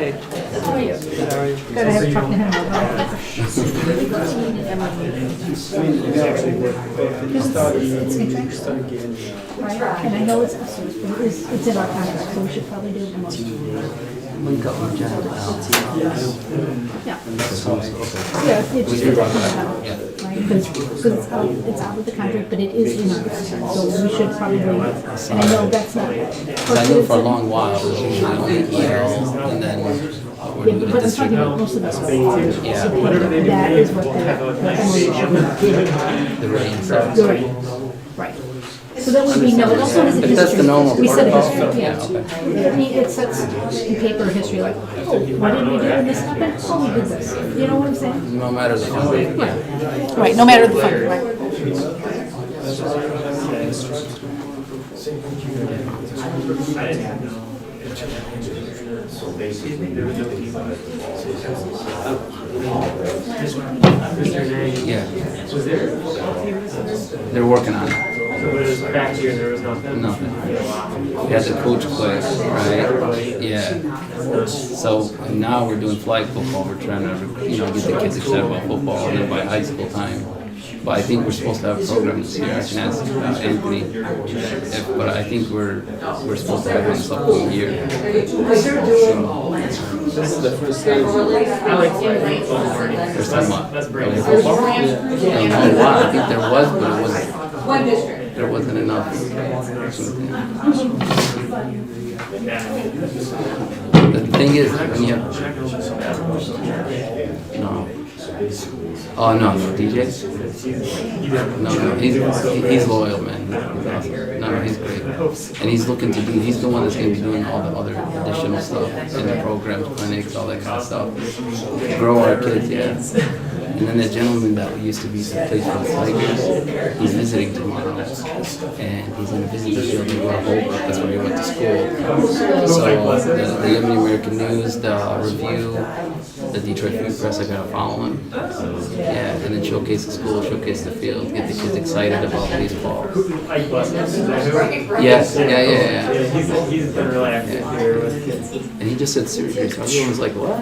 Hey. How are you? How are you? Good, I have talked to him about it's contractual, right? And I know it's outsourced, but it's in our contract, so we should probably do it. Link up with Jen at LT. Yeah. That's awesome. Okay. Yeah, it's just We that can kind talk of about it. out, right? Because it's out with the contract, but it is in ours, so we should probably, and I know that's not. I knew for a long while, it was usually only EL, and then we're Yeah, doing a but I'm district. talking about most of us. Yeah. That is what The range. the right. So that would be, no, it also has a history. If that's the normal We set a protocol, history, yeah, okay. I mean, it sets in paper history, like, oh, why didn't we do this happen? Oh, we did this. You know what I'm saying? No matter the funding. Yeah. Right, no matter the funding, right? Yeah. They're working on it. So it was back here, there was nothing? Nothing. We had the coach class, right? Yeah. So now we're doing flag football. We're trying to, get the kids excited about football, and then by high school time. But I think we're supposed to have a program this year. I can ask Anthony, but I think we're supposed to have one this upcoming year. So, This is the first time. I like flag football already. first time what? That's brand new. Football? I don't know why. I think there was, but it wasn't. There wasn't enough. The thing is, when you have, no. Oh no, DJ? No, he's loyal, man. He's awesome. No, he's great. And he's looking to do, he's the one that's going to be doing all the other additional stuff in the programs, clinics, all that kind of stuff. Grow our kids, yeah. And then the gentleman that used to be the place for the Tigers, he's visiting tomorrow. And he's going to visit the building in Holbrook, that's where he went to school. So the Young American News, the Review, the Detroit Free Press, I gotta follow him. Yeah, and then showcase the school, showcase the field, get the kids excited about baseball. Yes, yeah. He's been really active here with kids. And he just said surgery, so everyone was like, what?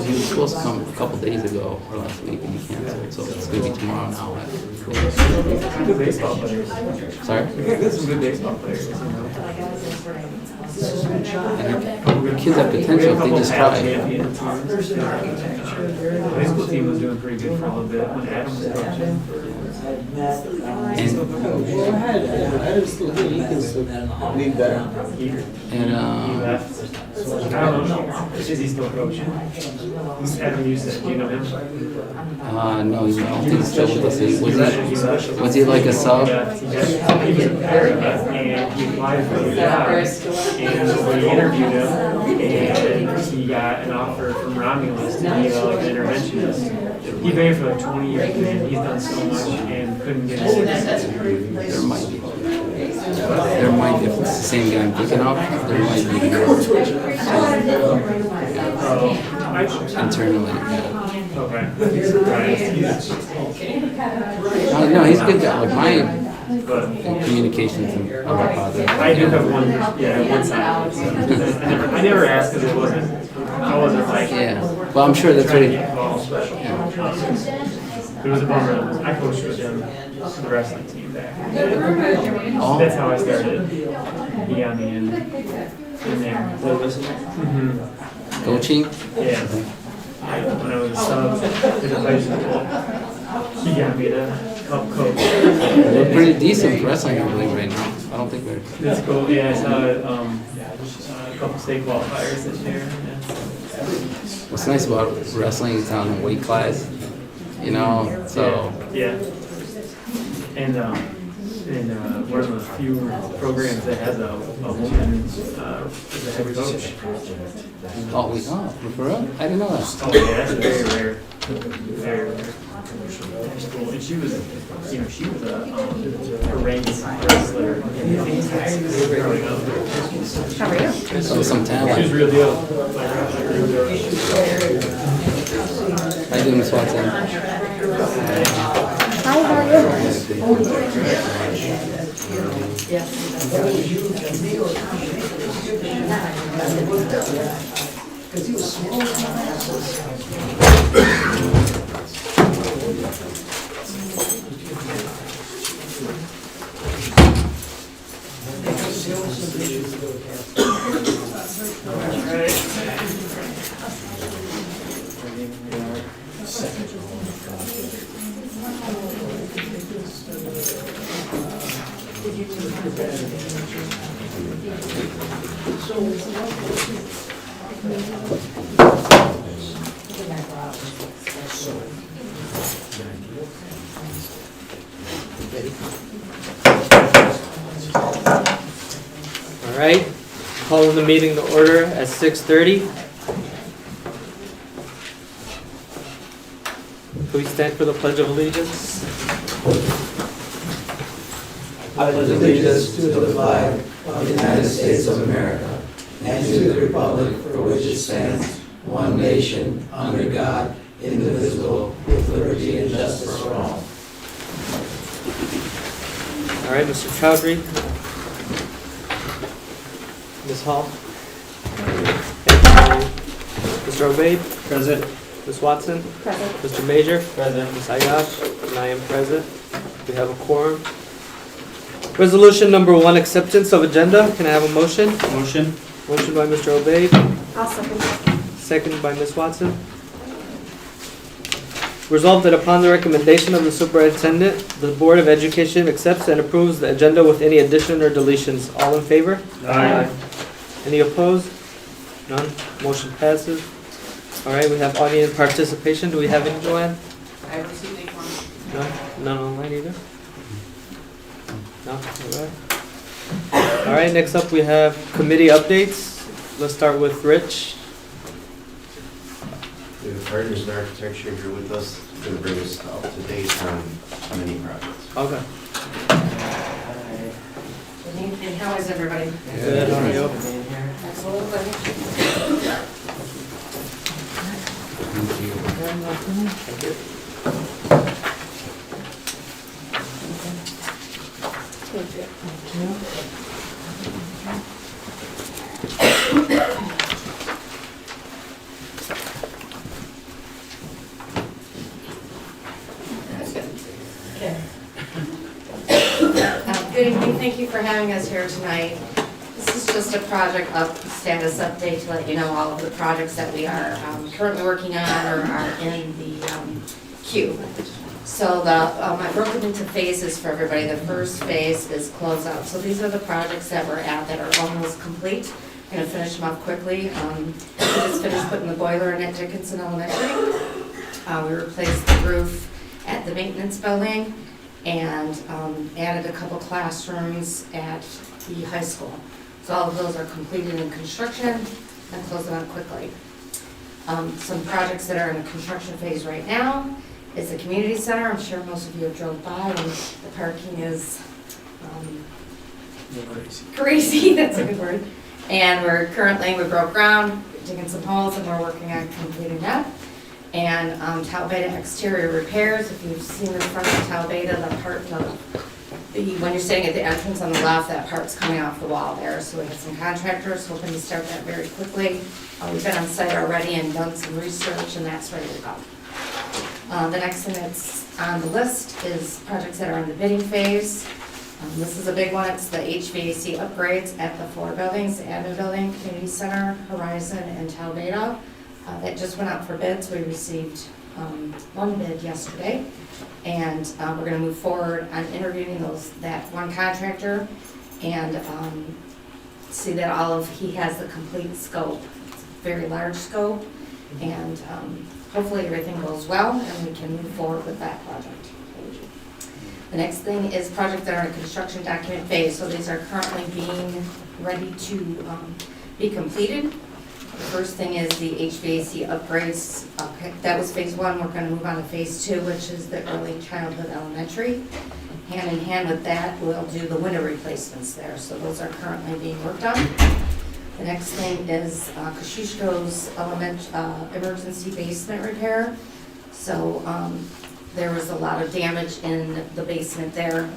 He was supposed to come a couple days ago or last week, and he canceled, so it's gonna be tomorrow now. Cool. Good baseball players. Sorry? We got some good baseball players, And kids have potential if they just try. The high school team was doing pretty good for a little bit when Adam was coaching. Adam's still here, he can still leave that. He And left. I don't know. Is he still coaching? Adam, you said, do you know him? no, I don't think he's still with us. Was he like a sub? He was a player, and he applied for the job, and we interviewed him, and he got an offer from Romulus to be like an interventionist. He been here for like 20 years, man. He's done so much and couldn't get a There might be. There might be, if it's the same guy I'm thinking of, there might be more. Internally, yeah. No, he's a good guy. Like my communications and other positive. I do have one side. I never asked because I wasn't like. Yeah. Well, I'm sure that's what he. It was a bummer. I coached with him, the wrestling team back. Oh. That's how I started. He got me in there. Coaching? Yeah. When I was a sub in high school, he got me to help coach. We're pretty decent for wrestling, I believe, right now. I don't think we're. That's cool. Yeah, I saw a couple state qualifiers this year. Yeah. What's nice about wrestling is on the weight class, so. Yeah. And one of the few programs that has a woman as a head coach. For real? I didn't know that. Oh yeah, that's very rare. Very rare. And she was a ranked wrestler in Texas growing up. How are you? So some She was talent. real deal. How you doing, Miss Watson? Hi, how are you? Because he was small as molasses. All right, calling the meeting to order at 6:30. Please stand for the Pledge of Allegiance. I pledge allegiance to the flag of the United States of America and to the republic for which it stands, one nation, under God, indivisible, with liberty and justice for all. All right, Mr. Chowdhury. Ms. Hall. Thank you. Mr. Obaid. Present. Ms. Watson. Present. Mr. Major. Present. Ms. Ayash. And I am present. We have a quorum. Resolution number 1, acceptance of agenda. Can I have a motion? Motion. Motion by Mr. Obaid, I'll second. second by Ms. Watson. Resolved that upon the recommendation of the superintendent, the Board of Education accepts and approves the agenda with any addition or deletions. All in favor? Aye. Any opposed? None. Motion passes. All right, we have audience participation. Do we have any, Joanne? I received a form. None? None online either? No? All right. All right, next up we have committee updates. Let's start with Rich. We have Partners in Architecture here with us, going to bring us up to date on many projects. Okay. And how is everybody? Good, how are you? Absolutely. Thank you. Good evening, thank you for having us here tonight. This is just a project status update to let you know all of the projects that we are currently working on or are in the queue. So I broke them into phases for everybody. The first phase is closeout. So these are the projects that we're at that are almost complete. I'm going to finish them off quickly. We just finished putting the boiler in at Dickinson Elementary. We replaced the roof at the maintenance building and added a couple classrooms at the high school. So all of those are completed in construction and close them out quickly. Some projects that are in the construction phase right now is the community center. I'm sure most of you have drove by and the parking is crazy, that's a good word. And we broke ground, digging some holes, and we're working on completing that. And Talbeta exterior repairs, if you've seen the front of Talbeta, the part when you're sitting at the entrance on the left, that part's coming off the wall there. So we have some contractors hoping to start that very quickly. We've been on site already and done some research, and that's ready to go. The next thing that's on the list is projects that are in the bidding phase. This is a big one. It's the HVAC upgrades at the 4 buildings, the admin building, community center, Horizon, and Talbeta. That just went out for bids. We received 1 bid yesterday, and we're going to move forward on interviewing that one contractor and see that he has the complete scope. It's a very large scope, and hopefully everything goes well and we can move forward with that project. The next thing is projects that are in a construction document phase. So these are currently being ready to be completed. The first thing is the HVAC upgrades. That was phase 1. We're going to move on to phase 2, which is the early childhood elementary. Hand in hand with that, we'll do the window replacements there. So those are currently being worked on. The next thing is Kosciuszko's emergency basement repair. So there was a lot of damage in the basement there.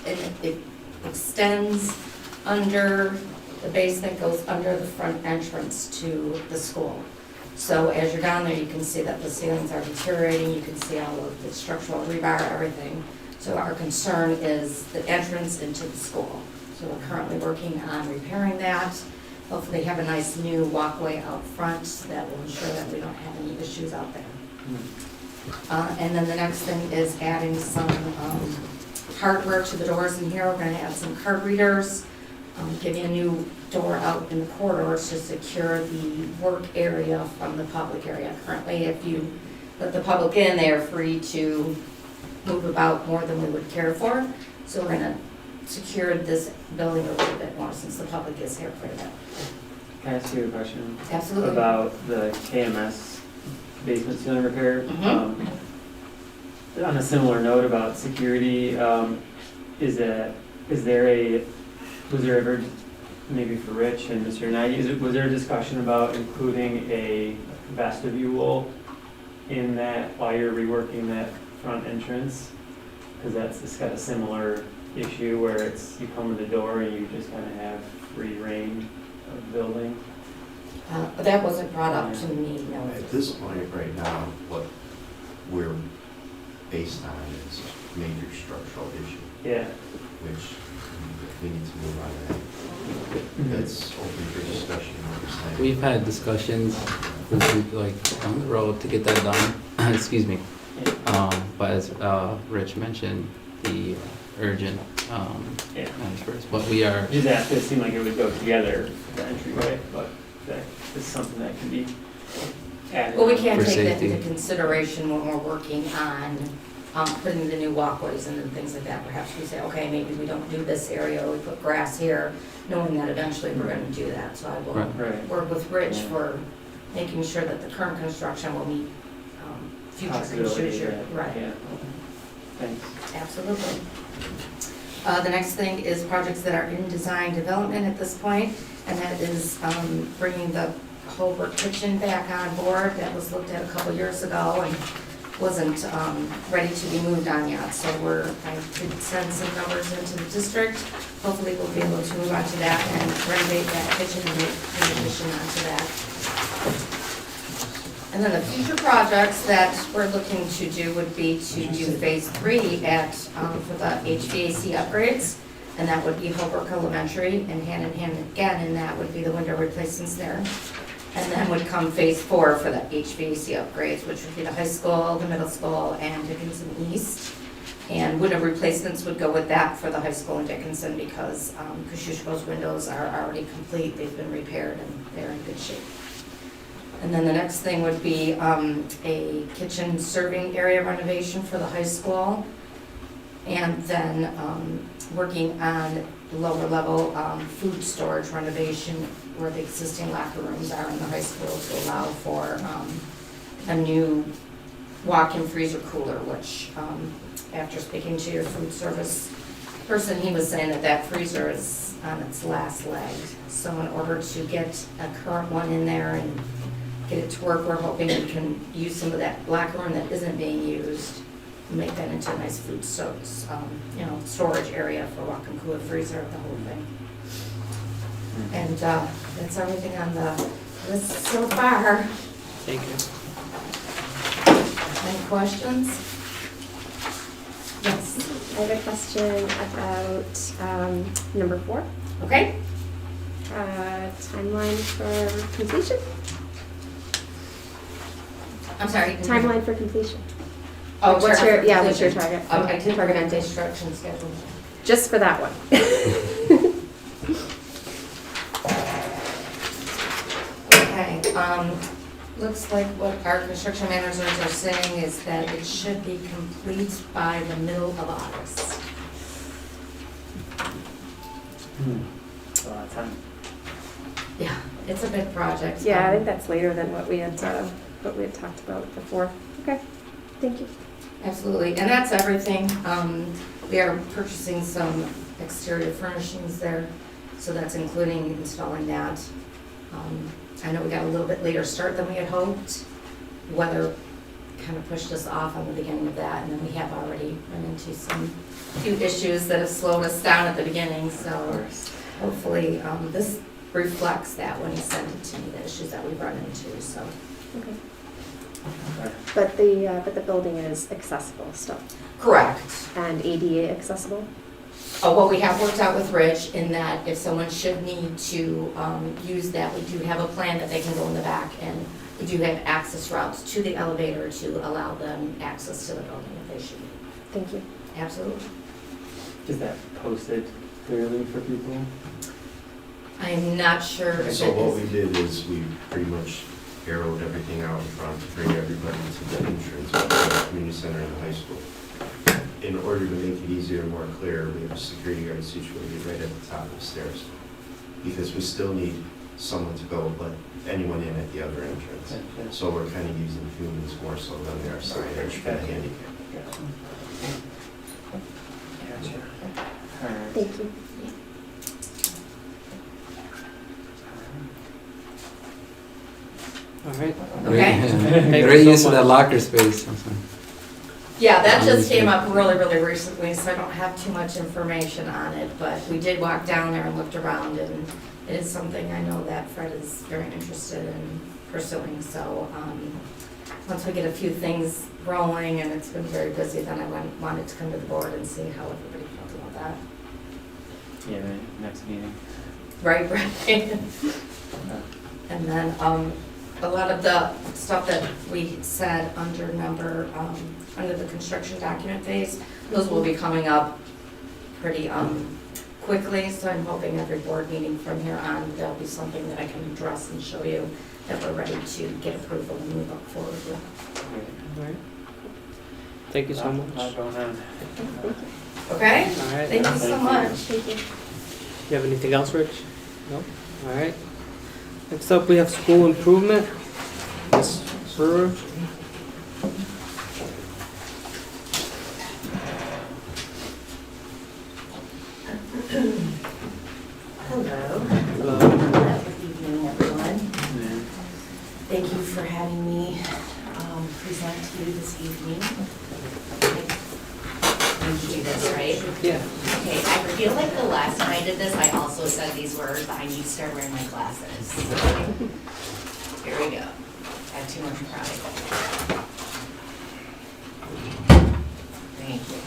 It extends under the basement goes under the front entrance to the school. So as you're down there, you can see that the ceilings are deteriorating, you can see all of the structural rebar, everything. So our concern is the entrance into the school. So we're currently working on repairing that. Hopefully have a nice new walkway out front that will ensure that we don't have any issues out there. And then the next thing is adding some hardware to the doors in here. We're gonna add some card readers, getting a new door out in the corridors to secure the work area from the public area. Currently, if you let the public in, they are free to move about more than we would care for. So we're gonna secure this building a little bit more since the public is here quite a bit. Can I ask you a question? Absolutely. About the KMS basement ceiling repair? Mhm. On a similar note about security, was there ever, maybe for Rich and Mr. Nagy, was there a discussion about including a vestibule in that while you're reworking that front entrance? Because it's got a similar issue where you come to the door and you just kind of have free reign of building. But that wasn't brought up to me, no. At this point, right now, what we're based on is major structural issue, Yeah. which we need to move on to that. That's open for discussion, understand? We've had discussions with, like, on the road to get that done, excuse me. But as Rich mentioned, the urgent Yeah. matters first, but we are, Just asked, it seemed like it would go together, the entryway, but that is something that can be added. Well, we can't For take that safety. into consideration when we're working on putting the new walkways in and things like that. Perhaps we say, okay, maybe we don't do this area, or we put grass here, knowing that eventually we're gonna do that. So I will Right. Right. work with Rich for making sure that the current construction will meet future Possibility, future. Right, Yeah. Thanks. absolutely. The next thing is projects that are in design development at this point, and that is bringing the Holbrook kitchen back on board. That was looked at a couple years ago and wasn't ready to be moved on yet. So I did send some numbers into the district. Hopefully we'll be able to move on to that and renovate that kitchen and make an addition onto that. And then the future projects that we're looking to do would be to do phase 3 for the HVAC upgrades. And that would be Holbrook Elementary, and hand in hand again, and that would be the window replacements there. And then would come phase 4 for the HVAC upgrades, which would be the high school, the middle school, and Dickinson East. And window replacements would go with that for the high school in Dickinson because Kosciuszko's windows are already complete, they've been repaired, and they're in good shape. And then the next thing would be a kitchen serving area renovation for the high school. And then working on lower level food storage renovation where the existing locker rooms are in the high school to allow for a new walk-in freezer cooler, which after speaking to your food service person, he was saying that that freezer is on its last leg. So in order to get a current one in there and get it to work, we're hoping we can use some of that locker room that isn't being used, make that into a nice food storage area for walk-in cooler freezer, the whole thing. And that's everything on the list so far. Thank you. Any questions? Yes. I have a question about number 4, Okay. timeline for completion. I'm sorry. Timeline for completion. Oh, What's target your for yeah? What's your completion. target? I did target on on date? construction schedule. Just for that one. Okay, looks like what our construction managers are saying is that it should be complete by the middle of August. A lot of time. Yeah, it's a big project. Yeah, I think that's later than what we had talked about before. Okay, thank you. Absolutely, and that's everything. We are purchasing some exterior furnishings there, so that's including installing that. I know we got a little bit later start than we had hoped. Weather kind of pushed us off on the beginning of that, and then we have already run into some few issues that have slowed us down at the beginning, so hopefully, this reflects that when he sent it to me, the issues that we've run into, so. Okay. But the building is accessible still, Correct. and ADA accessible? What we have worked out with Rich in that if someone should need to use that, we do have a plan that they can go in the back, and we do have access routes to the elevator to allow them access to the building if they should. Thank you. Absolutely. Is that posted clearly for people? I'm not sure if So it what we is. did is we pretty much arrowed everything out in front to bring everybody to the entrance of the community center and the high school. In order to make it easier and more clear, we have a security guard situated right at the top of the stairs. Because we still need someone to go, but anyone in at the other entrance. So we're kind of using humans more so than they are signage for the handicap. Gotcha. All right. Thank you. All right. Okay. Great you use so of that much. locker space. Yeah, that just came up really, really recently, so I don't have too much information on it, but we did walk down there and looked around, and it is something I know that Fred is very interested in pursuing, so, once we get a few things rolling, and it's been very busy, then I wanted to come to the board and see how everybody felt about that. Yeah, the next meeting. Right, right. And then, a lot of the stuff that we said under under the construction document phase, those will be coming up pretty, quickly, so I'm hoping every board meeting from here on, there'll be something that I can address and show you that we're ready to get approval and move up forward with. All right. Thank you so much. Lot going on. Okay? All right. Thank you so much. Thank you. You have anything else, Rich? No? All right. Next up, we have school improvement. Ms. Brewer. Hello. Hello. Good evening, everyone. Yeah. Thank you for having me present to you this evening. I need to do this, right? Yeah. Okay, I feel like the last time I did this, I also said these words, but I need to start wearing my glasses. Here we go. I have too much pride. Thank you.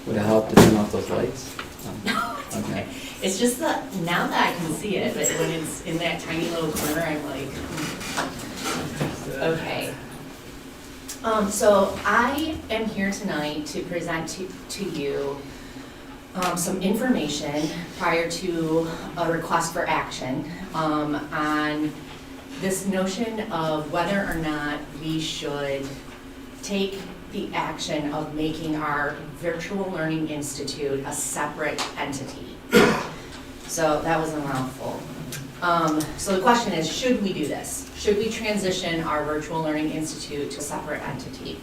Would it help to turn off those lights? No, it's Okay. okay. It's just that now that I can see it, but when it's in that tiny little corner, I'm like, okay. So I am here tonight to present to you some information prior to a request for action on this notion of whether or not we should take the action of making our Virtual Learning Institute a separate entity. So that was a mouthful. So the question is, should we do this? Should we transition our Virtual Learning Institute to a separate entity?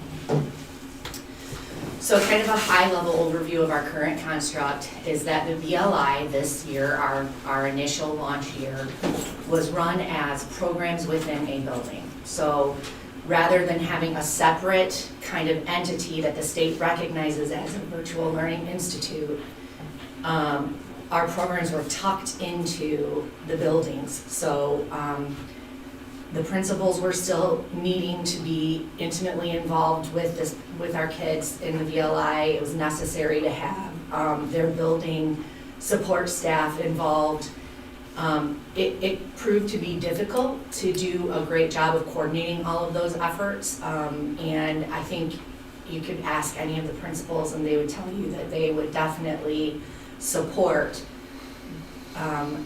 So kind of a high-level overview of our current construct is that the VLI this year, our initial launch year, was run as programs within a building. So rather than having a separate kind of entity that the state recognizes as a Virtual Learning Institute, our programs were tucked into the buildings. So the principals were still needing to be intimately involved with our kids in the VLI. It was necessary to have their building support staff involved. It proved to be difficult to do a great job of coordinating all of those efforts. And I think you could ask any of the principals and they would tell you that they would definitely support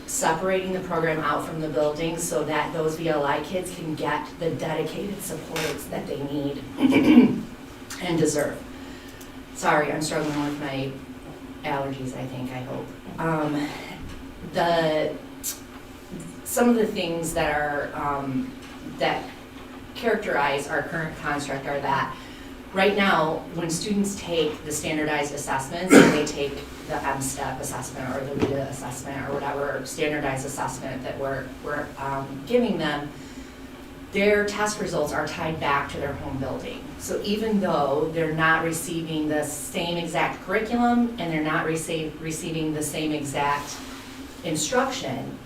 separating the program out from the building so that those VLI kids can get the dedicated supports that they need and deserve. Sorry, I'm struggling with my allergies, I think, I hope. Some of the things that are that characterize our current construct are that right now, when students take the standardized assessments, and they take the MSTEP assessment or the RETA assessment or whatever standardized assessment that we're giving them, their test results are tied back to their home building. So even though they're not receiving the same exact curriculum and they're not receiving the same exact instruction,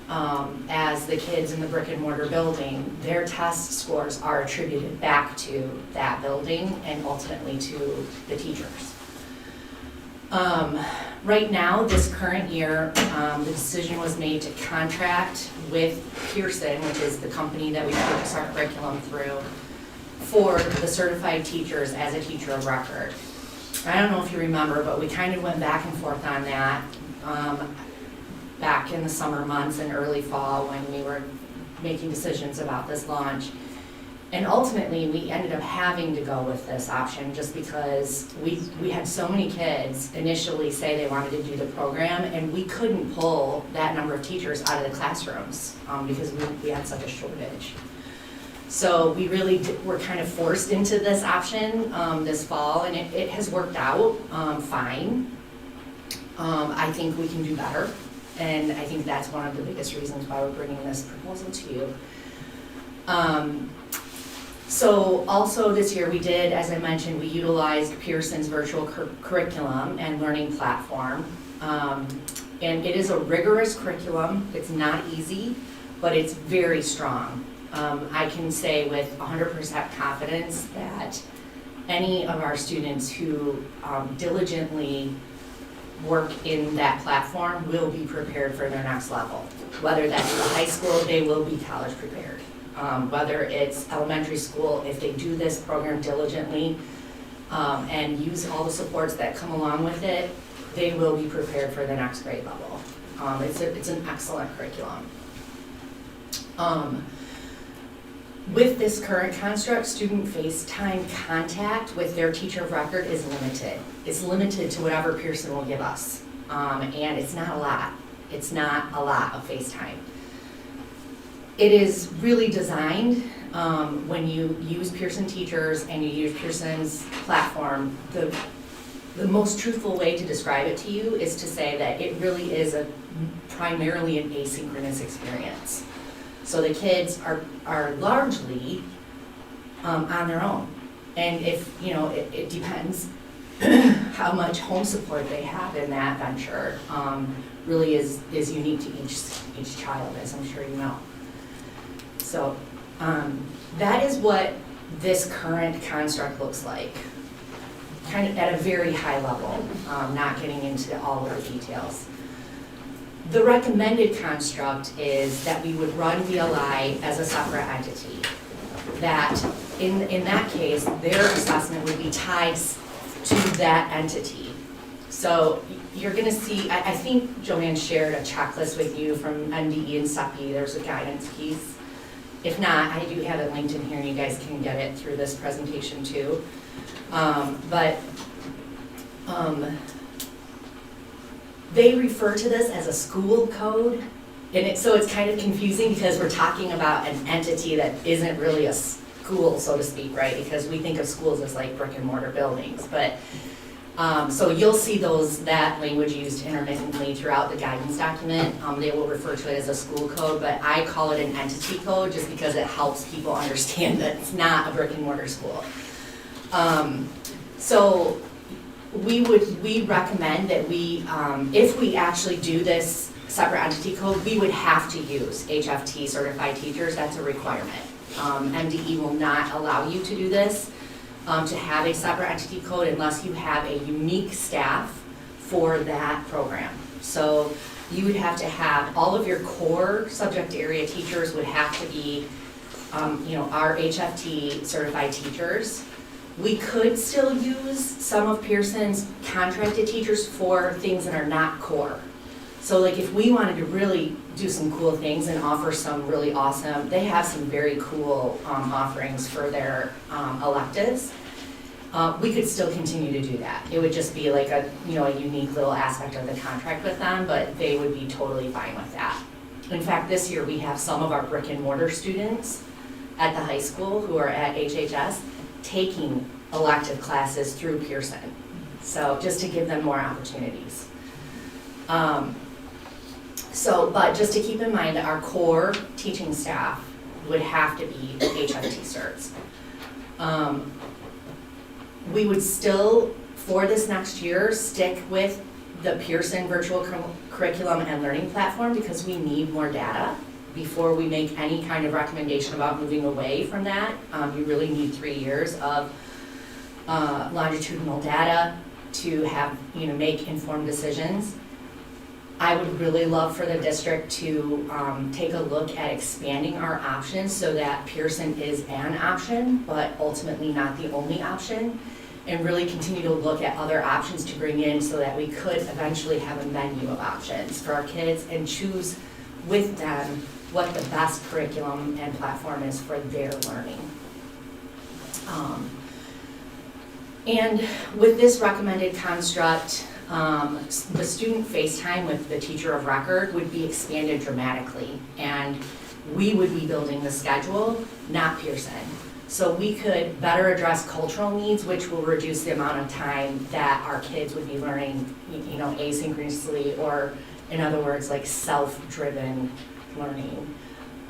as the kids in the brick and mortar building, their test scores are attributed back to that building and ultimately to the teachers. Right now, this current year, the decision was made to contract with Pearson, which is the company that we purchase our curriculum through, for the certified teachers as a teacher of record. I don't know if you remember, but we kind of went back and forth on that back in the summer months and early fall when we were making decisions about this launch. And ultimately, we ended up having to go with this option just because we had so many kids initially say they wanted to do the program, and we couldn't pull that number of teachers out of the classrooms because we had such a shortage. So we really were kind of forced into this option this fall, and it has worked out fine. I think we can do better, and I think that's one of the biggest reasons why we're bringing this proposal to you. So also this year we did, as I mentioned, we utilized Pearson's virtual curriculum and learning platform. And it is a rigorous curriculum. It's not easy, but it's very strong. I can say with 100% confidence that any of our students who diligently work in that platform will be prepared for their next level. Whether that's the high school, they will be college prepared. Whether it's elementary school, if they do this program diligently and use all the supports that come along with it, they will be prepared for the next grade level. It's an excellent curriculum. With this current construct, student FaceTime contact with their teacher of record is limited. It's limited to whatever Pearson will give us. And it's not a lot. It's not a lot of FaceTime. It is really designed when you use Pearson teachers and you use Pearson's platform, the most truthful way to describe it to you is to say that it really is primarily an asynchronous experience. So the kids are largely on their own. And if, it depends how much home support they have in that venture really is unique to each child, as I'm sure you know. So that is what this current construct looks like, kind of at a very high level, not getting into all of the details. The recommended construct is that we would run VLI as a separate entity. That in that case, their assessment would be tied to that entity. So you're going to see, I think Joanne shared a checklist with you from MDE and SEPI. There's a guidance piece. If not, I do have it linked in here and you guys can get it through this presentation too. They refer to this as a school code, and so it's kind of confusing because we're talking about an entity that isn't really a school, so to speak, right? Because we think of schools as like brick and mortar buildings, but so you'll see that language used intermittently throughout the guidance document. They will refer to it as a school code, but I call it an entity code just because it helps people understand that it's not a brick and mortar school. So we recommend that if we actually do this separate entity code, we would have to use HFT certified teachers. That's a requirement. MDE will not allow you to do this, to have a separate entity code unless you have a unique staff for that program. So you would have to have all of your core subject area teachers would have to be, our HFT certified teachers. We could still use some of Pearson's contracted teachers for things that are not core. So like if we wanted to really do some cool things and offer some really awesome, they have some very cool offerings for their electives. We could still continue to do that. It would just be like a unique little aspect of the contract with them, but they would be totally fine with that. In fact, this year we have some of our brick and mortar students at the high school who are at HHS taking elective classes through Pearson. So just to give them more opportunities. But just to keep in mind that our core teaching staff would have to be HFT certs. We would still, for this next year, stick with the Pearson virtual curriculum and learning platform because we need more data before we make any kind of recommendation about moving away from that. You really need 3 years of longitudinal data to have, make informed decisions. I would really love for the district to take a look at expanding our options so that Pearson is an option, but ultimately not the only option, and really continue to look at other options to bring in so that we could eventually have a menu of options for our kids and choose with them what the best curriculum and platform is for their learning. And with this recommended construct, the student FaceTime with the teacher of record would be expanded dramatically, and we would be building the schedule, not Pearson. So we could better address cultural needs, which will reduce the amount of time that our kids would be learning, asynchronously, or in other words, like self-driven learning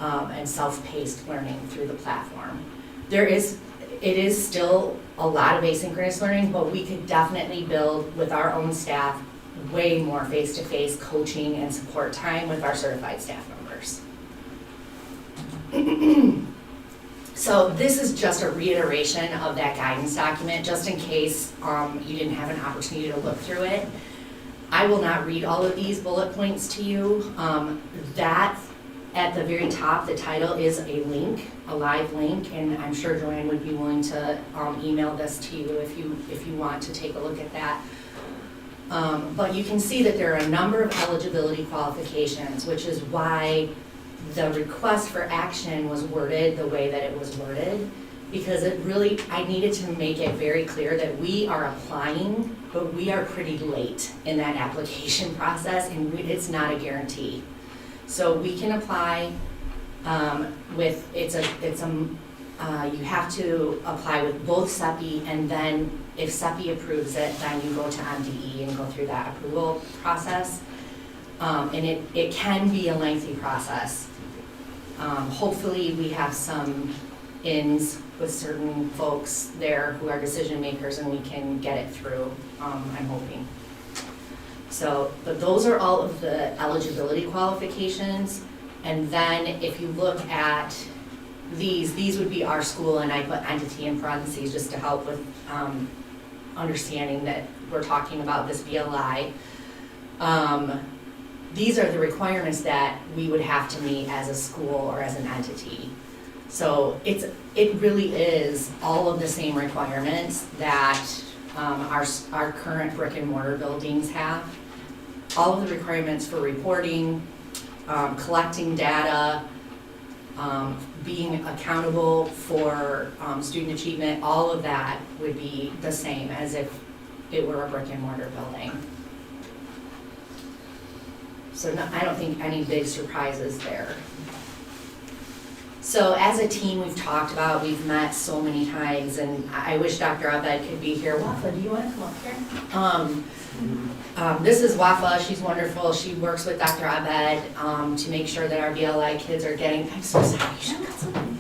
and self-paced learning through the platform. It is still a lot of asynchronous learning, but we could definitely build with our own staff way more face-to-face coaching and support time with our certified staff members. So this is just a reiteration of that guidance document, just in case you didn't have an opportunity to look through it. I will not read all of these bullet points to you. That at the very top, the title is a link, a live link, and I'm sure Joanne would be willing to email this to you if you want to take a look at that. But you can see that there are a number of eligibility qualifications, which is why the request for action was worded the way that it was worded, because I needed to make it very clear that we are applying, but we are pretty late in that application process, and it's not a guarantee. So we can apply with, you have to apply with both CEPI, and then if CEPI approves it, then you go to MDE and go through that approval process. And it can be a lengthy process. Hopefully we have some ins with certain folks there who are decision makers, and we can get it through, I'm hoping. So, but those are all of the eligibility qualifications. And then if you look at these would be our school, and I put entity in parentheses just to help with understanding that we're talking about this BLI. These are the requirements that we would have to meet as a school or as an entity. So it really is all of the same requirements that our current brick and mortar buildings have. All of the requirements for reporting, collecting data, being accountable for student achievement, all of that would be the same as if it were a brick and mortar building. So no, I don't think any big surprises there. So as a team, we've talked about, we've met so many times, and I wish Dr. Abed could be here. Wafa, do you want to come up here? This is Wafa. She's wonderful. She works with Dr. Abed to make sure that our BLI kids are getting, I'm so sorry, you should cut something.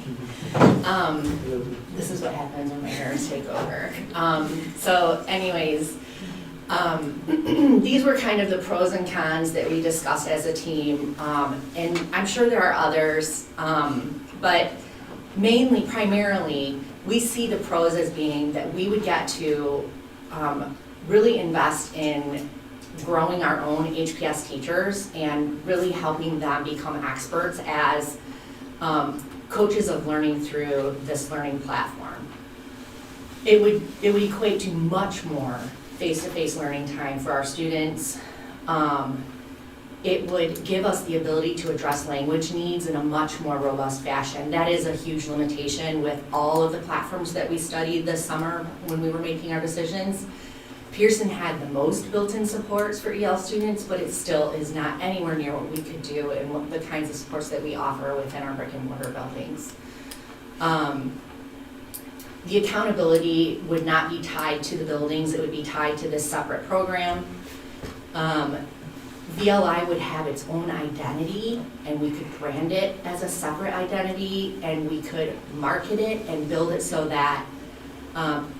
This is what happens when my parents take over. So anyways, these were kind of the pros and cons that we discussed as a team, and I'm sure there are others, but primarily, we see the pros as being that we would get to really invest in growing our own HPS teachers and really helping them become experts as coaches of learning through this learning platform. It would equate to much more face-to-face learning time for our students. It would give us the ability to address language needs in a much more robust fashion. That is a huge limitation with all of the platforms that we studied this summer when we were making our decisions. Pearson had the most built-in supports for EL students, but it still is not anywhere near what we could do and what the kinds of supports that we offer within our brick and mortar buildings. The accountability would not be tied to the buildings, it would be tied to this separate program. VLI would have its own identity, and we could brand it as a separate identity, and we could market it and build it so that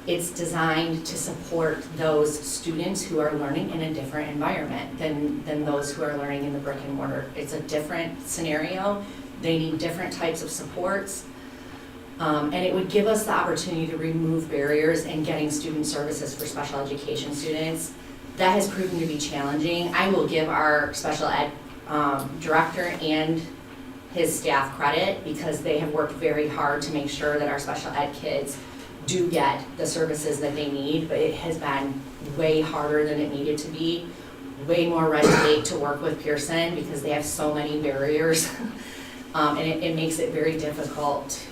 It's designed to support those students who are learning in a different environment than those who are learning in the brick and mortar. It's a different scenario. They need different types of supports. And it would give us the opportunity to remove barriers in getting student services for special education students. That has proven to be challenging. I will give our special ed director and his staff credit because they have worked very hard to make sure that our special ed kids do get the services that they need, but it has been way harder than it needed to be. Way more red tape to work with Pearson because they have so many barriers. And it makes it very difficult.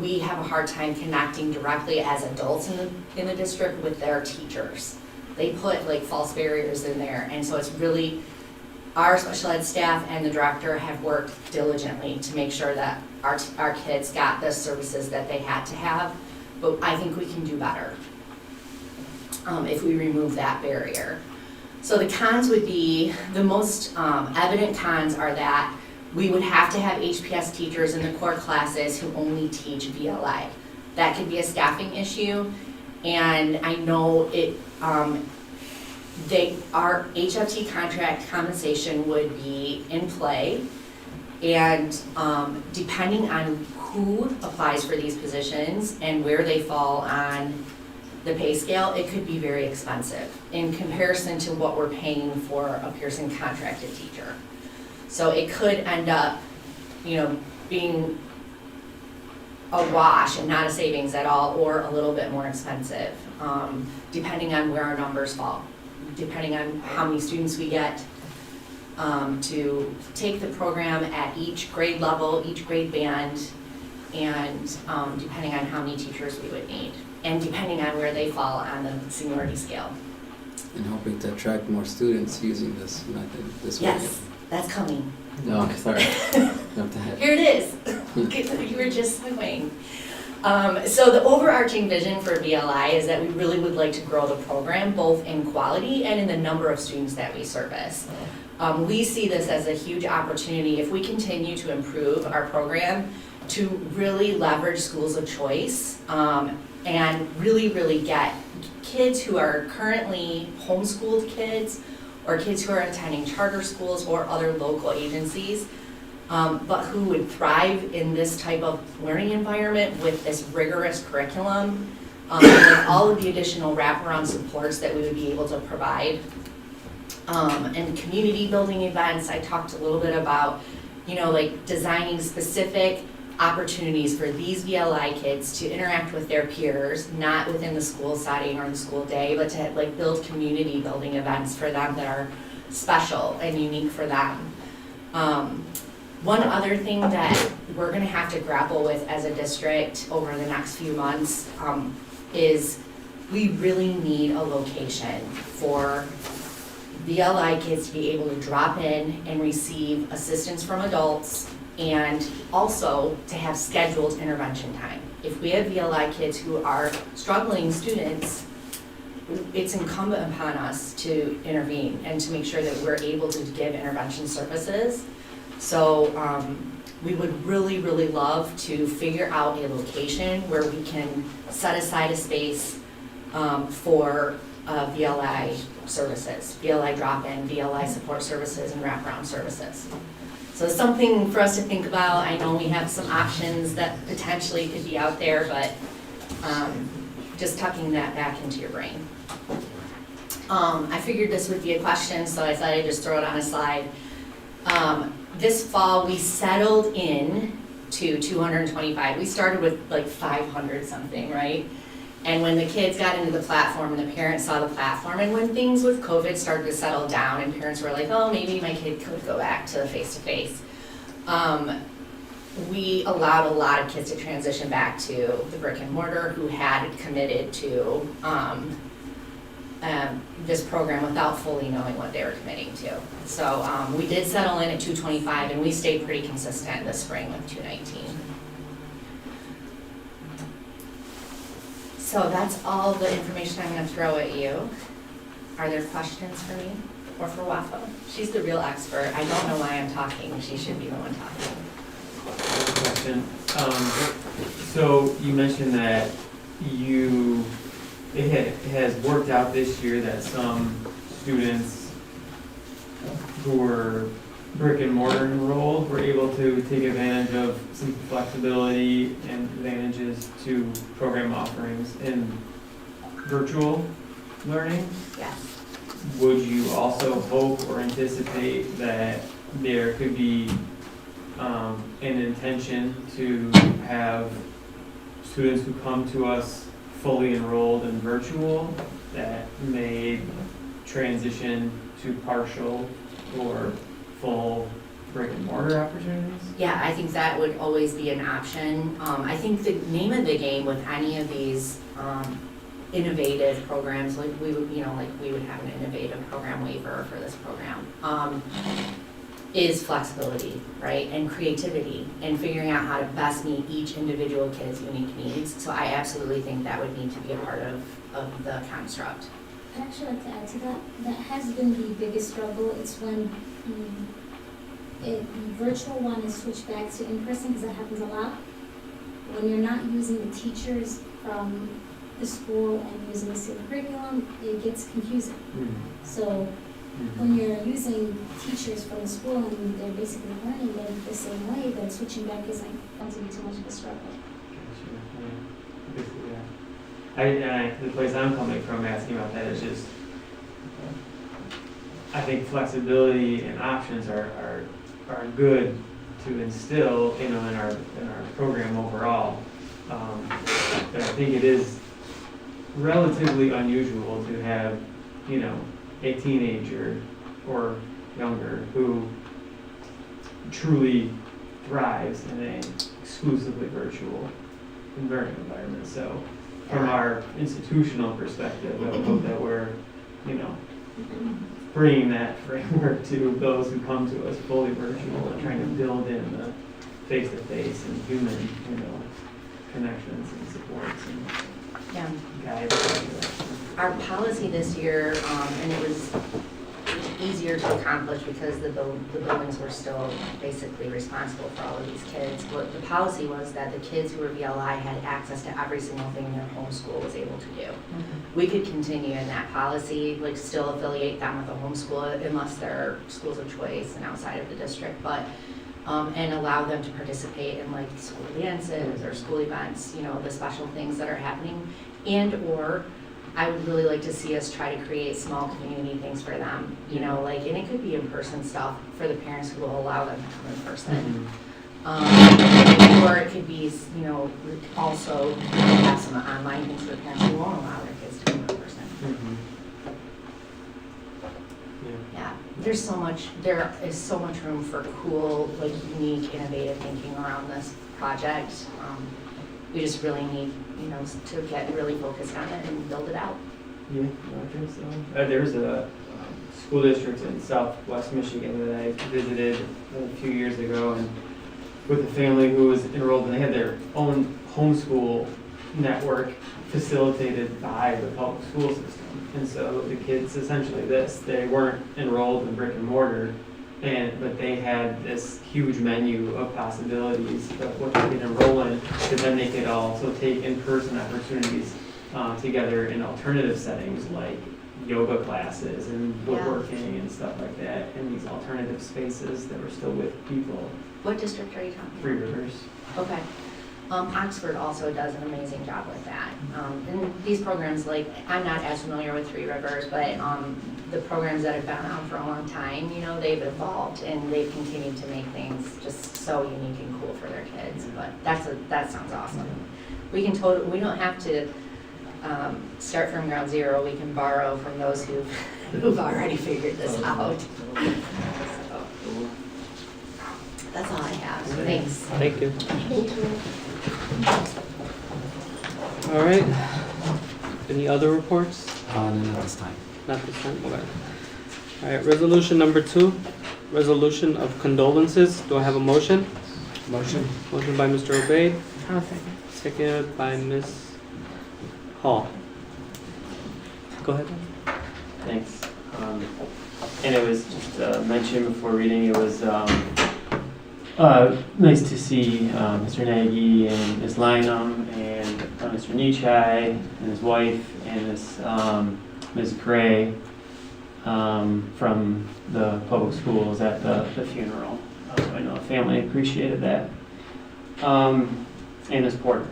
We have a hard time connecting directly as adults in the district with their teachers. They put like false barriers in there, and so it's really, our special ed staff and the director have worked diligently to make sure that our kids got the services that they had to have, but I think we can do better if we remove that barrier. So the cons would be, the most evident cons are that we would have to have HPS teachers in the core classes who only teach VLI. That could be a staffing issue, and I know it, our HFT contract compensation would be in play, and depending on who applies for these positions and where they fall on the pay scale, it could be very expensive in comparison to what we're paying for a Pearson contracted teacher. So it could end up, being a wash and not a savings at all, or a little bit more expensive, depending on where our numbers fall, depending on how many students we get to take the program at each grade level, each grade band, and depending on how many teachers we would need, and depending on where they fall on the seniority scale. And hoping to attract more students using this method, this way. Yes, that's coming. No, sorry. Here it is. You were just segueing. So the overarching vision for VLI is that we really would like to grow the program both in quality and in the number of students that we service. We see this as a huge opportunity if we continue to improve our program to really leverage schools of choice and really get kids who are currently homeschooled kids or kids who are attending charter schools or other local agencies, but who would thrive in this type of learning environment with this rigorous curriculum, with all of the additional wraparound supports that we would be able to provide. And community building events, I talked a little bit about, like designing specific opportunities for these VLI kids to interact with their peers, not within the school setting or the school day, but to like build community building events for them that are special and unique for them. One other thing that we're gonna have to grapple with as a district over the next few months is we really need a location for VLI kids to be able to drop in and receive assistance from adults, and also to have scheduled intervention time. If we have VLI kids who are struggling students, it's incumbent upon us to intervene and to make sure that we're able to give intervention services. So we would really love to figure out a location where we can set aside a space for VLI services, VLI drop-in, VLI support services, and wraparound services. So something for us to think about. I know we have some options that potentially could be out there, but just tucking that back into your brain. I figured this would be a question, so I thought I'd just throw it on a slide. This fall, we settled in to 225. We started with like 500 something, right? And when the kids got into the platform and the parents saw the platform, and when things with COVID started to settle down and parents were like, oh, maybe my kid could go back to face-to-face, we allowed a lot of kids to transition back to the brick and mortar who had committed to this program without fully knowing what they were committing to. So we did settle in at 225, and we stayed pretty consistent this spring with 219. So that's all the information I'm going to throw at you. Are there questions for me or for Wafa? She's the real expert. I don't know why I'm talking. She should be the one talking. Question. So you mentioned that it has worked out this year that some students who were brick and mortar enrolled were able to take advantage of some flexibility and advantages to program offerings in virtual learning. Yes. Would you also hope or anticipate that there could be an intention to have students who come to us fully enrolled in virtual that may transition to partial or full brick and mortar opportunities? Yeah, I think that would always be an option. I think the name of the game with any of these innovative programs, like we would, like we would have an innovative program waiver for this program, is flexibility, right? And creativity and figuring out how to best meet each individual kid's unique needs. So I absolutely think that would need to be a part of the construct. I'd actually like to add to that. That has been the biggest struggle. It's when the virtual one is switched back to in-person, because that happens a lot. When you're not using the teachers from the school and using the same curriculum, it gets confusing. So when you're using teachers from the school and they're basically learning them the same way, then switching back isn't going to be too much of a struggle. The place I'm coming from asking about that is just, I think flexibility and options are good to instill, in our program overall. But I think it is relatively unusual to have, a teenager or younger who truly thrives in an exclusively virtual learning environment. So from our institutional perspective, I hope that we're, bringing that framework to those who come to us fully virtual and trying to build in the face-to-face and human, connections and supports and Yeah. guides. Our policy this year, and it was easier to accomplish because the buildings were still basically responsible for all of these kids. What the policy was that the kids who were VLI had access to every single thing their home school was able to do. We could continue in that policy, like still affiliate them with a homeschool unless they're schools of choice and outside of the district, but and allow them to participate in like school dances or school events, the special things that are happening. And or I would really like to see us try to create small community things for them, and it could be in-person stuff for the parents who will allow them to come in person. Or it could be, also have some online things for the parents who won't allow their kids to come in person. Yeah, there is so much room for cool, unique, innovative thinking around this project. We just really need, to get really focused on it and build it out. Yeah, I think so. There's a school district in southwest Michigan that I visited a few years ago, and with a family who was enrolled, and they had their own homeschool network facilitated by the public school system. And so the kids, essentially they weren't enrolled in brick and mortar, but they had this huge menu of possibilities of what they could enroll in, but then they could also take in-person opportunities together in alternative settings like yoga classes and woodworking and stuff like that in these alternative spaces that were still with people. What district are you talking about? Three Rivers. Okay. Oxford also does an amazing job with that. And these programs, I'm not as familiar with Three Rivers, but the programs that have been around for a long time, they've evolved and they've continued to make things just so unique and cool for their kids. But that sounds awesome. We don't have to start from ground zero. We can borrow from those who've already figured this out. So, that's all I have. Thanks. Thank you. All right. Any other reports? Not this time. Not this time? Okay. All right, resolution number 2, resolution of condolences. Do I have a motion? Motion. Motion by Mr. Obeid, I'll second. seconded by Ms. Hall. Go ahead. Thanks. And it was just mentioned before reading, it was Nice to see Mr. Nagy and Ms. Lynham and Mr. Nichai and his wife and Ms. Gray from the public schools at the funeral. I know the family appreciated that. And Ms. Porter.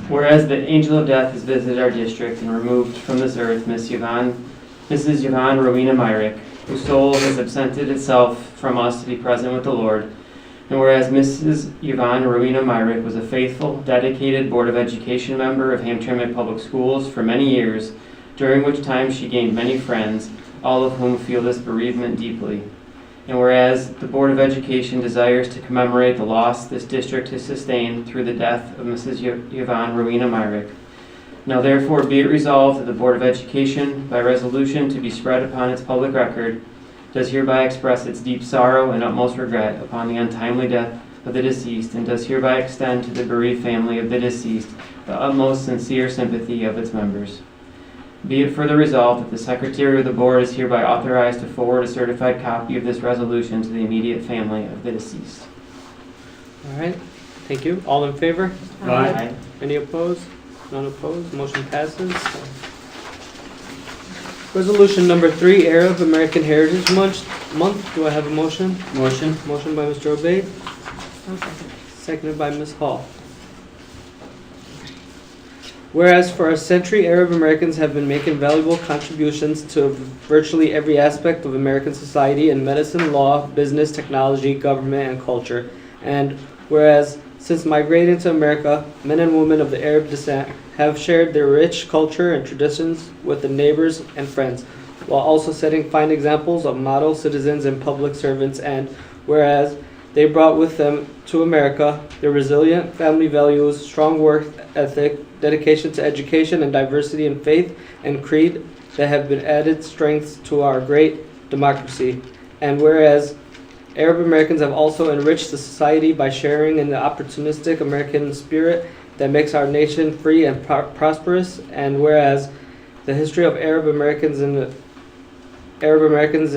Whereas the angel of death has visited our district and removed from this earth Mrs. Yvonne Rowena Myrick, whose soul has absented itself from us to be present with the Lord. And whereas Mrs. Yvonne Rowena Myrick was a faithful, dedicated Board of Education member of Hamtramck Public Schools for many years, during which time she gained many friends, all of whom feel this bereavement deeply. And whereas the Board of Education desires to commemorate the loss this district has sustained through the death of Mrs. Yvonne Rowena Myrick. Now therefore be it resolved that the Board of Education, by resolution to be spread upon its public record, does hereby express its deep sorrow and utmost regret upon the untimely death of the deceased, and does hereby extend to the bereaved family of the deceased the utmost sincere sympathy of its members. Be it further resolved that the Secretary of the Board is hereby authorized to forward a certified copy of this resolution to the immediate family of the deceased. All right, thank you. All in favor? Aye. Any opposed? None opposed, motion passes. Resolution number 3, Arab American Heritage Month. Do I have a motion? Motion? Motion by Mr. Obeid. Seconded by Ms. Hall. Whereas for a century, Arab Americans have been making valuable contributions to virtually every aspect of American society in medicine, law, business, technology, government, and culture. And whereas since migrating to America, men and women of the Arab descent have shared their rich culture and traditions with the neighbors and friends, while also setting fine examples of model citizens and public servants. And whereas they brought with them to America their resilient family values, strong work ethic, dedication to education, and diversity in faith and creed that have been added strengths to our great democracy. And whereas Arab Americans have also enriched the society by sharing in the opportunistic American spirit that makes our nation free and prosperous. And whereas the history of Arab Americans in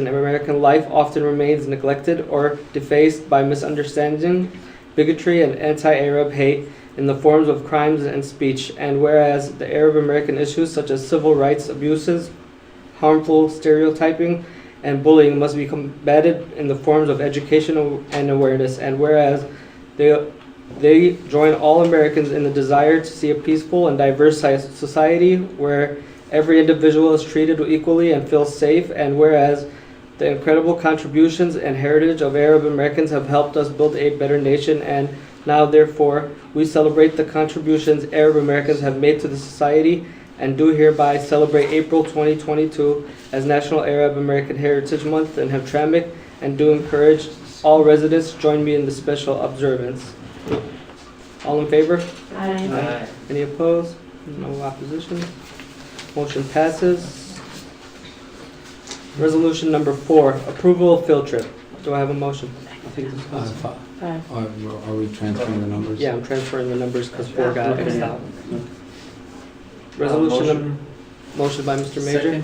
American life often remains neglected or defaced by misunderstanding, bigotry, and anti-Arab hate in the forms of crimes and speech. And whereas the Arab American issues such as civil rights abuses, harmful stereotyping, and bullying must be combated in the forms of education and awareness. And whereas they join all Americans in the desire to see a peaceful and diverse society where every individual is treated equally and feels safe. And whereas the incredible contributions and heritage of Arab Americans have helped us build a better nation, and now therefore we celebrate the contributions Arab Americans have made to the society, and do hereby celebrate April 2022 as National Arab American Heritage Month in Hamtramck, and do encourage all residents to join me in the special observance. All in favor? Aye. Any opposed? No opposition? Motion passes. Resolution number 4, approval of field trip. Do I have a motion? I think this was- Aye. Are we transferring the numbers? Yeah, I'm transferring the numbers because 4 got Xed out. Resolution motion by Mr. Major.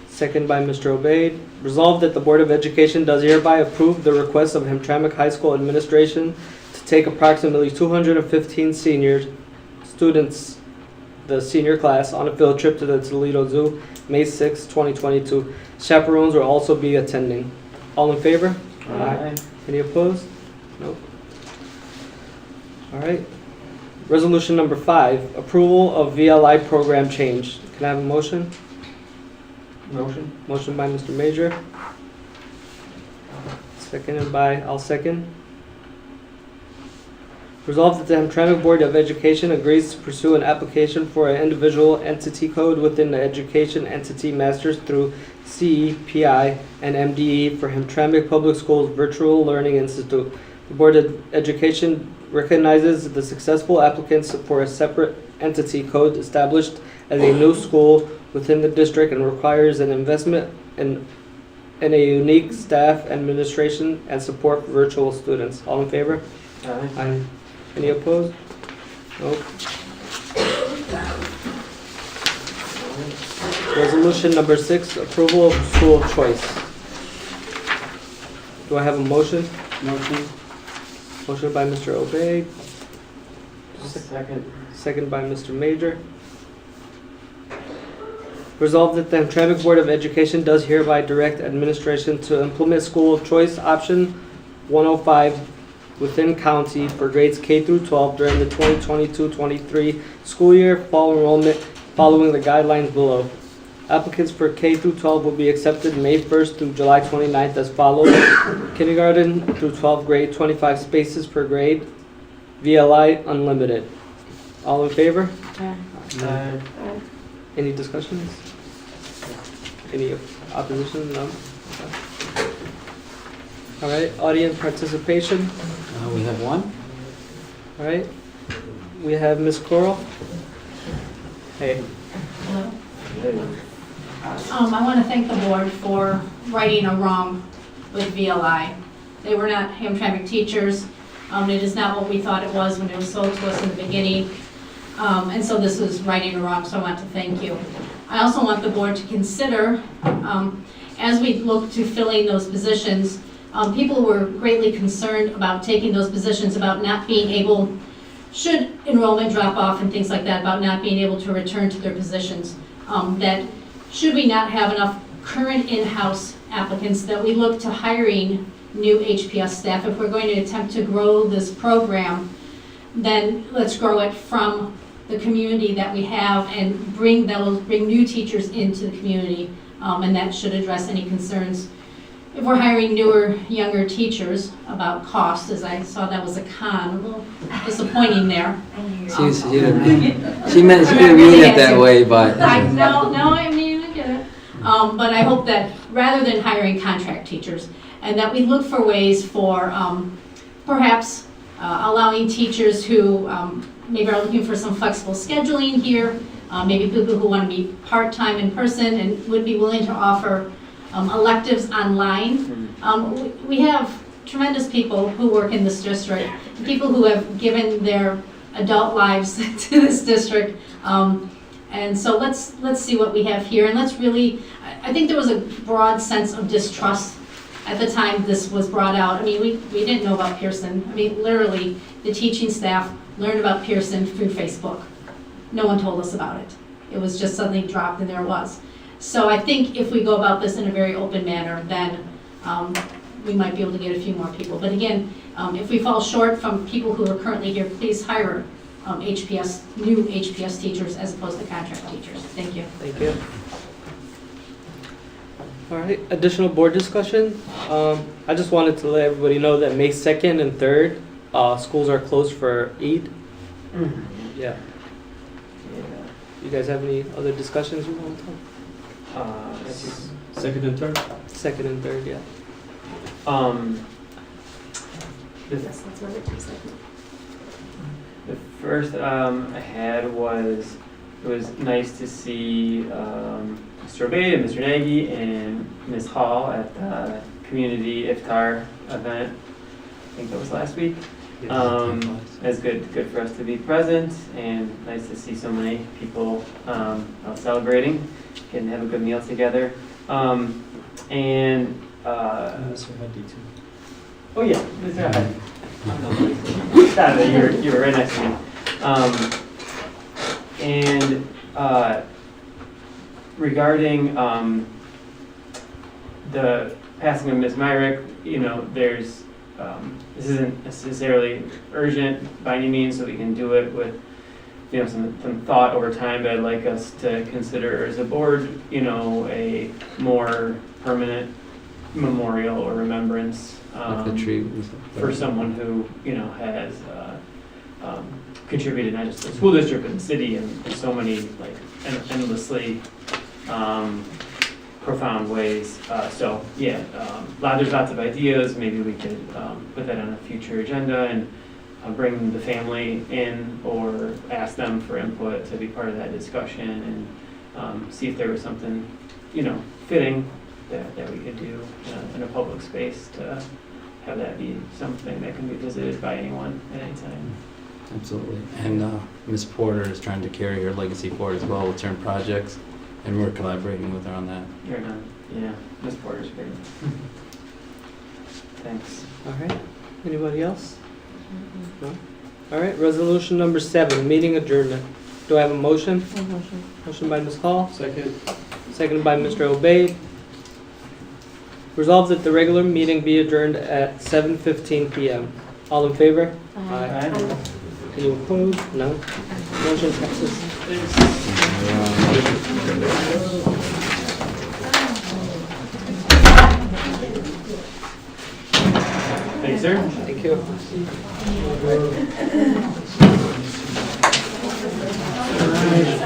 Second by Mr. Obeid. Resolved that the Board of Education does hereby approve the request of Hamtramck High School administration to take approximately 215 students, the senior class, on a field trip to the Toledo Zoo, May 6, 2022. Chaperones will also be attending. All in favor? Aye. Any opposed? Nope. All right. Resolution number 5, approval of VLI program change. Can I have a motion? Motion? Motion by Mr. Major. Seconded by, I'll second. Resolved that the Hamtramck Board of Education agrees to pursue an application for an individual entity code within the Education Entity Masters through CEPI and MDE for Hamtramck Public Schools Virtual Learning Institute. The Board of Education recognizes the successful applicants for a separate entity code established as a new school within the district, and requires an investment in a unique staff, administration, and support for virtual students. All in favor? Aye. Any opposed? Nope. Resolution number 6, approval of school choice. Do I have a motion? Motion. Motion by Mr. Obey, Second. second by Mr. Major. Resolved that the Hamtramck Board of Education does hereby direct administration to implement school of choice option 105 within county for grades K through 12 during the 2022-23 school year, fall enrollment following the guidelines below. Applicants for K through 12 will be accepted May 1st through July 29th as follows. Kindergarten through 12th grade, 25 spaces per grade. VLI unlimited. All in favor? Any discussions? Any opposition? No? Okay. All right, audience participation. We have one. All right. We have Ms. Coral. Hey. I want to thank the board for righting a wrong with VLI. They were not Hamtramck teachers. It is not what we thought it was when it was sold to us in the beginning. And so this is righting a wrong, so I want to thank you. I also want the board to consider, as we look to filling those positions, people were greatly concerned about taking those positions, about not being able, should enrollment drop off and things like that, about not being able to return to their positions. That should we not have enough current in-house applicants, that we look to hiring new HPS staff. If we're going to attempt to grow this program, then let's grow it from the community that we have and bring new teachers into the community, and that should address any concerns. If we're hiring newer, younger teachers, about cost, as I saw that was a con, a little disappointing there. She didn't mean it that way, but. I get it. But I hope that rather than hiring contract teachers, and that we look for ways for perhaps allowing teachers who maybe are looking for some flexible scheduling here, maybe people who want to be part-time in person and would be willing to offer electives online. We have tremendous people who work in this district, people who have given their adult lives to this district. And so let's see what we have here, and let's really, I think there was a broad sense of distrust at the time this was brought out. I mean, we didn't know about Pearson. I mean, literally, the teaching staff learned about Pearson through Facebook. No one told us about it. It was just suddenly dropped, and there it was. So I think if we go about this in a very open manner, then we might be able to get a few more people. But again, if we fall short from people who are currently here, please hire new HPS teachers as opposed to contract teachers. Thank you. Thank you. All right, additional board discussion. I just wanted to let everybody know that May 2nd and 3rd, schools are closed for Eid. Yeah. You guys have any other discussions you want to talk? Second and third. Second and 3rd, yeah. The first I had was, it was nice to see Mr. Obey and Mr. Nagy and Ms. Hall at the community iftar event. I think that was last week. It's good for us to be present, and nice to see so many people out celebrating, getting to have a good meal together. And Mr. Huddy too. oh yeah, Mr. Huddy. You were right next to me. And regarding the passing of Ms. Myrick, there's this isn't necessarily urgent by any means, so we can do it with some thought over time. But I'd like us to consider as a board, a more permanent memorial or remembrance Like the tree. for someone who has contributed not just to the school district but the city in so many endlessly profound ways. There's lots of ideas. Maybe we could put that on a future agenda and bring the family in or ask them for input to be part of that discussion and see if there was something fitting that we could do in a public space to have that be something that can be visited by anyone at any time. Absolutely. And Ms. Porter is trying to carry her legacy forward as well with certain projects. And we're collaborating with her on that. You're not, yeah, Ms. Porter's great. Thanks. All right. Anybody else? No? All right. Resolution number 7, meeting adjournment. Do I have a motion? Motion by Ms. Hall. Second. Seconded by Mr. Obey. Resolved that the regular meeting be adjourned at 7:15 p.m. All in favor? Aye. Any opposed? No. Motion passes. Thanks, sir. Thank you. All right.